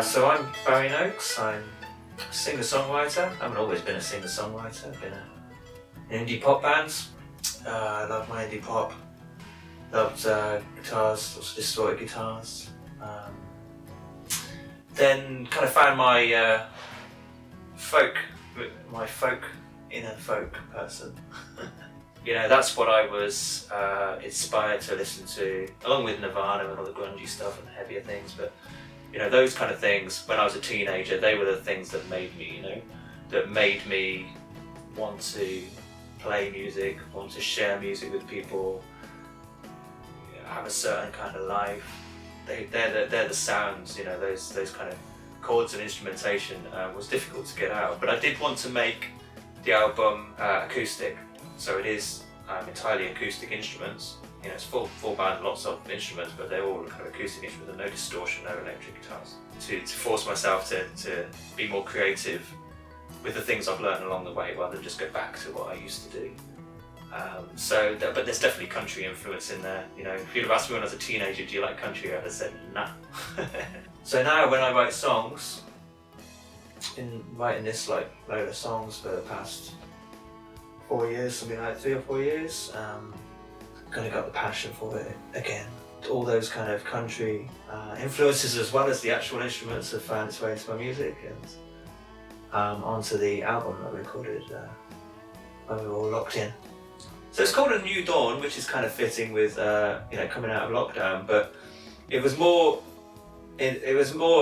So I'm Barry Noakes. I'm a singer-songwriter. I haven't always been a singer-songwriter. I've been in indie pop bands. I love my indie pop. Loved guitars, also distorted guitars. Then kind of found my inner folk person. That's what I was inspired to listen to, along with Nirvana and all the grungy stuff and heavier things. But those kind of things, when I was a teenager, they were the things that made me, want to play music, want to share music with people, have a certain kind of life. They're the sounds, those kind of chords and instrumentation was difficult to get out. But I did want to make the album acoustic, so it is entirely acoustic instruments. It's full band, lots of instruments, but they're all kind of acoustic instruments and no distortion, no electric guitars. To force myself to be more creative with the things I've learned along the way, rather than just go back to what I used to do. But there's definitely country influence in there. If you'd have asked me when I was a teenager, do you like country? I'd have said nah. So now when I write songs, been writing this load of songs for the past 4 years, something like 3 or 4 years. Kind of got the passion for it again. All those kind of country influences, as well as the actual instruments, have found its way into my music and onto the album that we recorded when we were all locked in. So it's called A New Dawn, which is kind of fitting with coming out of lockdown. But it was more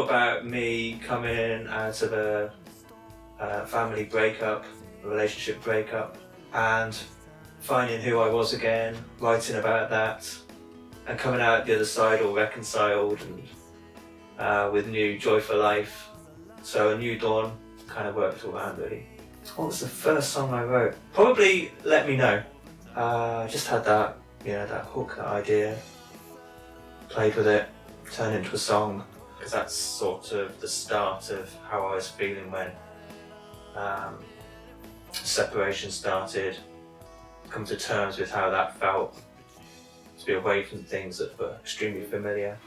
about me coming out of a family breakup, a relationship breakup, and finding who I was again, writing about that, and coming out the other side all reconciled and with new joy for life. So A New Dawn kind of worked all around, really. What was the first song I wrote? Probably Let Me Know. I just had that, that hook, that idea, played with it, turned it into a song, because that's sort of the start of how I was feeling when separation started. Come to terms with how that felt, to be away from things that were extremely familiar.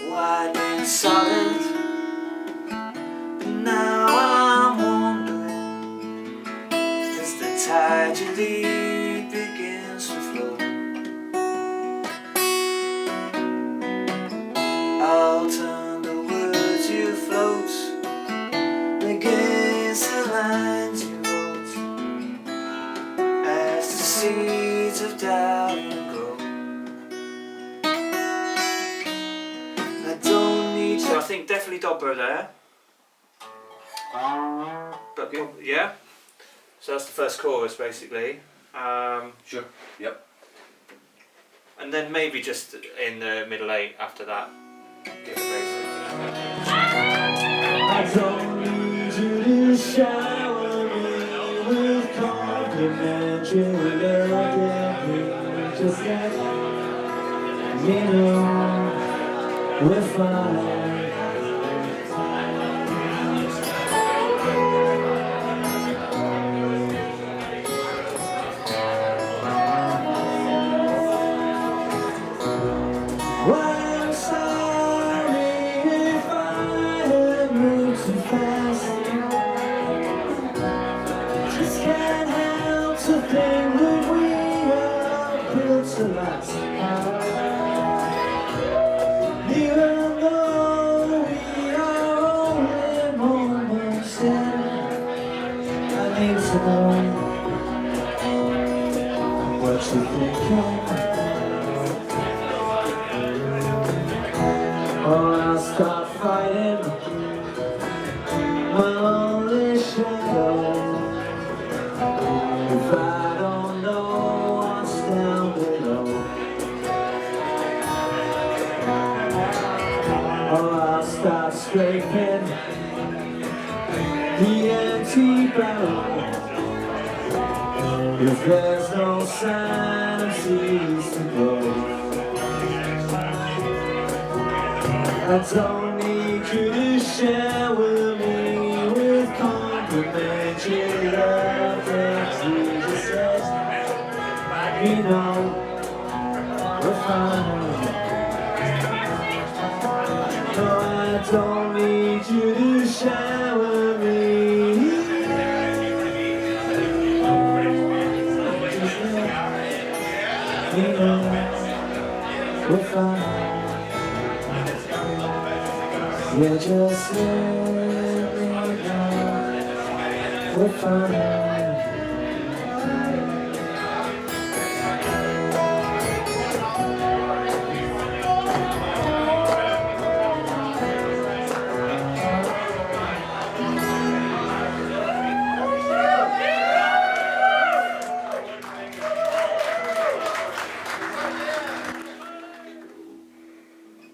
Wide and solid, but now I'm wondering, as the tide you lead begins to flow, I'll turn the words you float against the lines you wrote, as the seeds of doubt grow. I don't need you. So I think definitely dobro there. But yeah. So that's the first chorus, basically. Sure. Yep. And then maybe just in the middle eight after that. Give a basic. I don't need you to shower me with complimentary love. Just let me know we're fine. Even though we are only moments in, I need to know what you think of. Or I'll start fighting my lonely shadow. If I don't know what's down below, or I'll start scraping the empty barrel. If there's no sign of seas to go, I don't need you to shower me with complimentary love. me know we're fine. No, I don't need you to shower me. You know we're fine. You just let me know we're fine.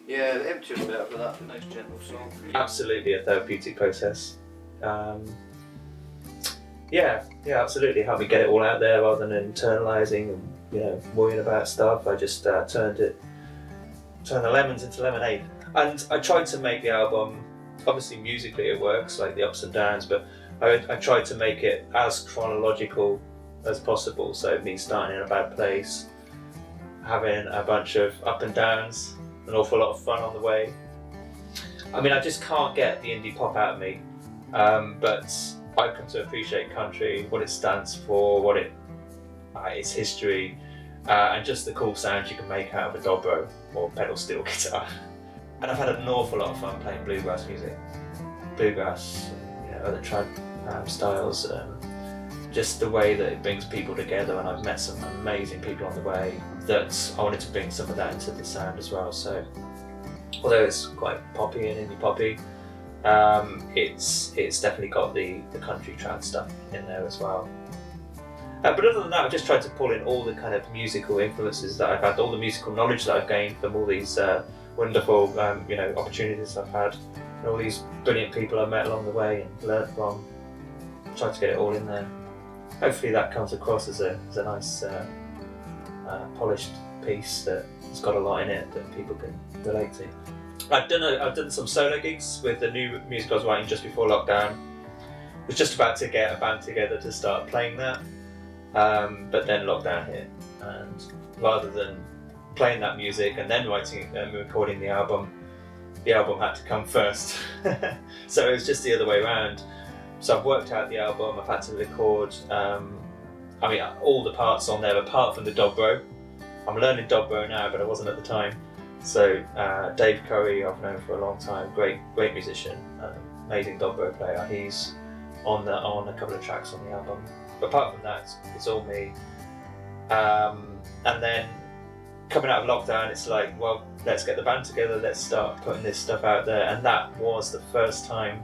Yeah, the empty was better for that. Nice gentle song. Absolutely a therapeutic process. Yeah, absolutely. Helped me get it all out there rather than internalising and worrying about stuff. I just turned the lemons into lemonade. And I tried to make the album, obviously musically it works, like the ups and downs, but I tried to make it as chronological as possible. So me starting in a bad place, having a bunch of up and downs, an awful lot of fun on the way. I mean, I just can't get the indie pop out of me, but I've come to appreciate country, what it stands for, what its history, and just the cool sounds you can make out of a dobro or pedal steel guitar. And I've had an awful lot of fun playing bluegrass music, bluegrass, other trad styles. Just the way that it brings people together, and I've met some amazing people on the way that I wanted to bring some of that into the sound as well. So although it's quite poppy and indie poppy, it's definitely got the country trad stuff in there as well. But other than that, I've just tried to pull in all the kind of musical influences that I've had, all the musical knowledge that I've gained from all these wonderful opportunities I've had, and all these brilliant people I've met along the way and learned from. Tried to get it all in there. Hopefully that comes across as a nice polished piece that's got a lot in it that people can relate to. I've done some solo gigs with the new music I was writing just before lockdown. Was just about to get a band together to start playing that, but then lockdown hit, and rather than playing that music and then writing and recording the album had to come first. So it was just the other way around. So I've worked out the album, I've had to record, all the parts on there apart from the dobro. I'm learning dobro now, but I wasn't at the time. So Dave Curry, I've known for a long time, great musician, amazing dobro player. He's on a couple of tracks on the album. But apart from that, it's all me. And then coming out of lockdown, it's like, well, let's get the band together, let's start putting this stuff out there. And that was the first time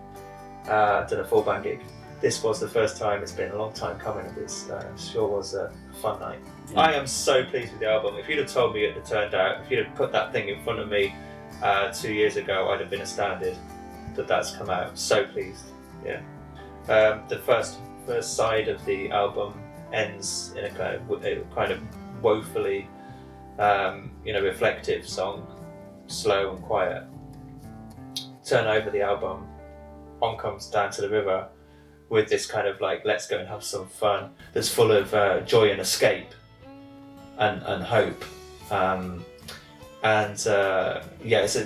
I've done a full band gig. This was the first time. It's been a long time coming, and this sure was a fun night. Yeah. I am so pleased with the album. If you'd have told me at the turned out, if you'd have put that thing in front of me 2 years ago, I'd have been astounded that that's come out. So pleased. Yeah. The first side of the album ends in a kind of woefully reflective song, slow and quiet. Turn over the album, on comes Down to the River with this kind of like, let's go and have some fun, that's full of joy and escape and hope. It's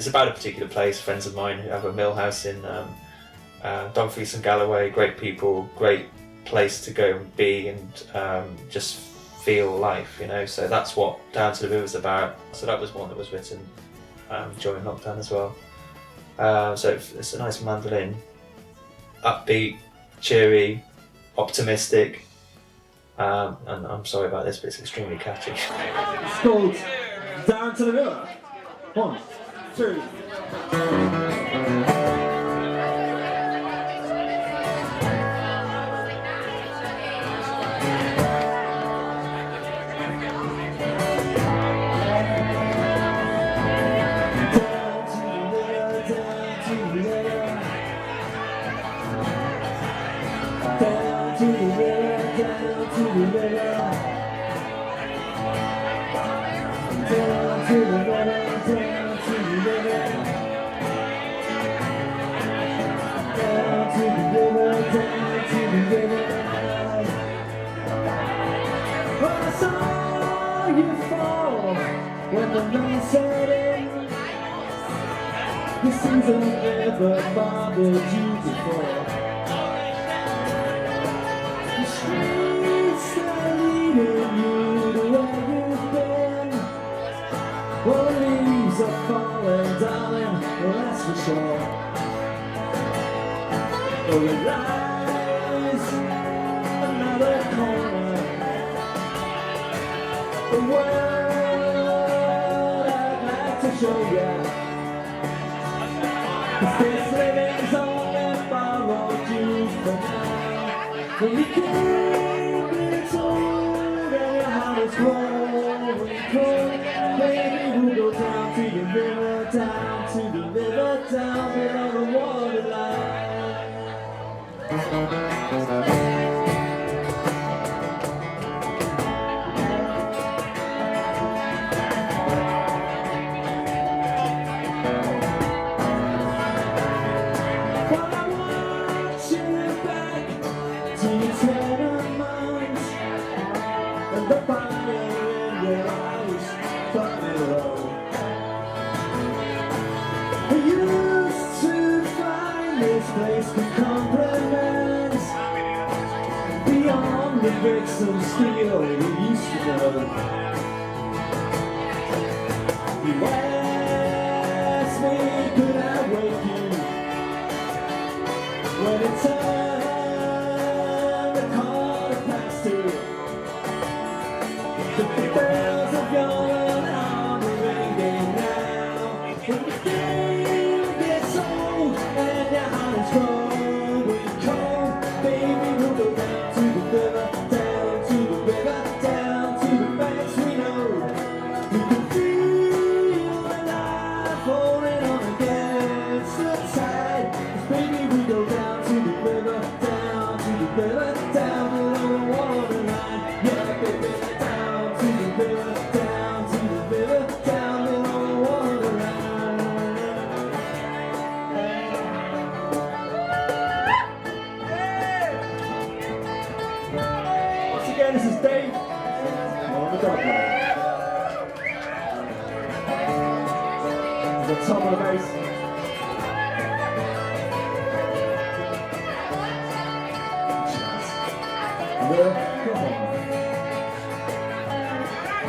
about a particular place. Friends of mine who have a mill house in Dumfries and Galloway, great people, great place to go and be and just feel life, so that's what Down to the River's about. So that was one that was written during lockdown as well. So it's a nice mandolin, upbeat, cheery, optimistic, and I'm sorry about this, but it's extremely catchy. It's called Down to the River. 1, 2. when the night set in. This season never bothered you before. The streets are leading you to where you've been. Well, the leaves are falling, darling, well, that's for sure. Well, it lies another corner. The world I'd like to show ya. This living's only borrowed you for now. When you can't be told and your heart is growing cold, baby, we'll go down to the river, down to the river, down below the waterline. The fire in your eyes, funny low. I used to find this place with compliments beyond the bricks of steel we used to know. You asked me, could I wake you when it turned the quarter past 2? The bells of your alarm are ringing now. When the game gets old and your heart is growing cold, baby, we'll go down to the river, down to the river, down to the banks we know. We can feel the life holding on against the tide. 'Cause baby, we go down to the river, down to the river, down below the waterline. Yeah, baby. Down to the river, down below the waterline. Once again, this is Dave on the dog line. The top of the bass. Well, come on.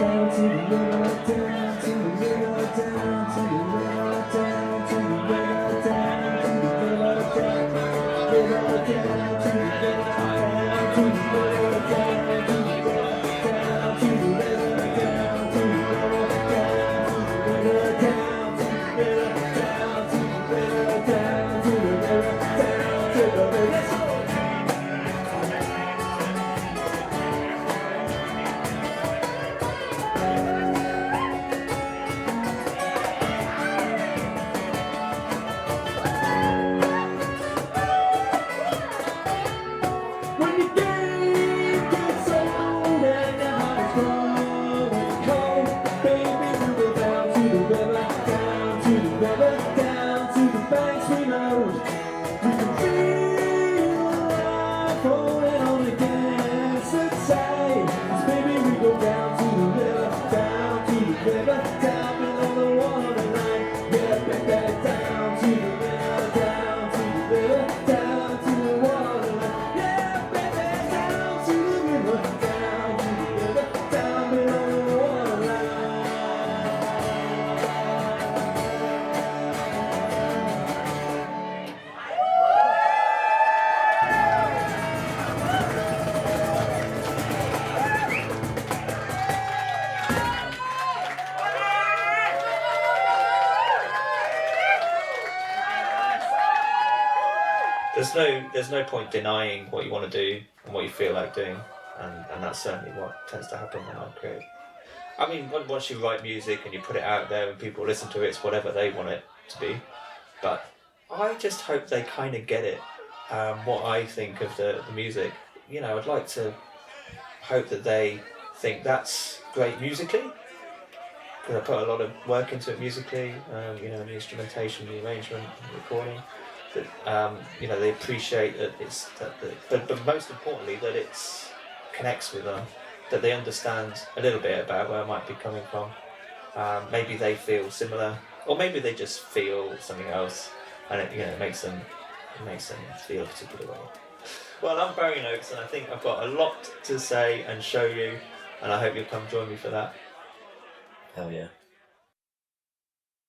Down to the river, down to the river, down to the river, down to the river, down to the river, down to the river, down to the river, down to the river, down to the river, down to the river, down to the river, down to the river, down to the river, down to the river, down to the river. Down to the banks we know. We can feel the life rolling on against the tide. 'Cause baby, we go down to the river, down to the river, down below the waterline. Yeah, baby, down to the river, down to the river, down to the waterline. Yeah, baby, down to the river, down to the river, down below the waterline. There's no point denying what you want to do and what you feel like doing, and that's certainly what tends to happen when I create. I mean, once you write music and you put it out there and people listen to it, it's whatever they want it to be. But I just hope they kind of get it, what I think of the music. You know, I'd like to hope that they think that's great musically, because I put a lot of work into it musically, you know, the instrumentation, the arrangement, the recording. That you know, they appreciate that it's but most importantly that it's connects with them, that they understand a little bit about where I might be coming from, maybe they feel similar, or maybe they just feel something else, and it makes them feel a particular way. Well, I'm Barry Noakes, and I think I've got a lot to say and show you, and I hope you'll come join me for that. Hell yeah.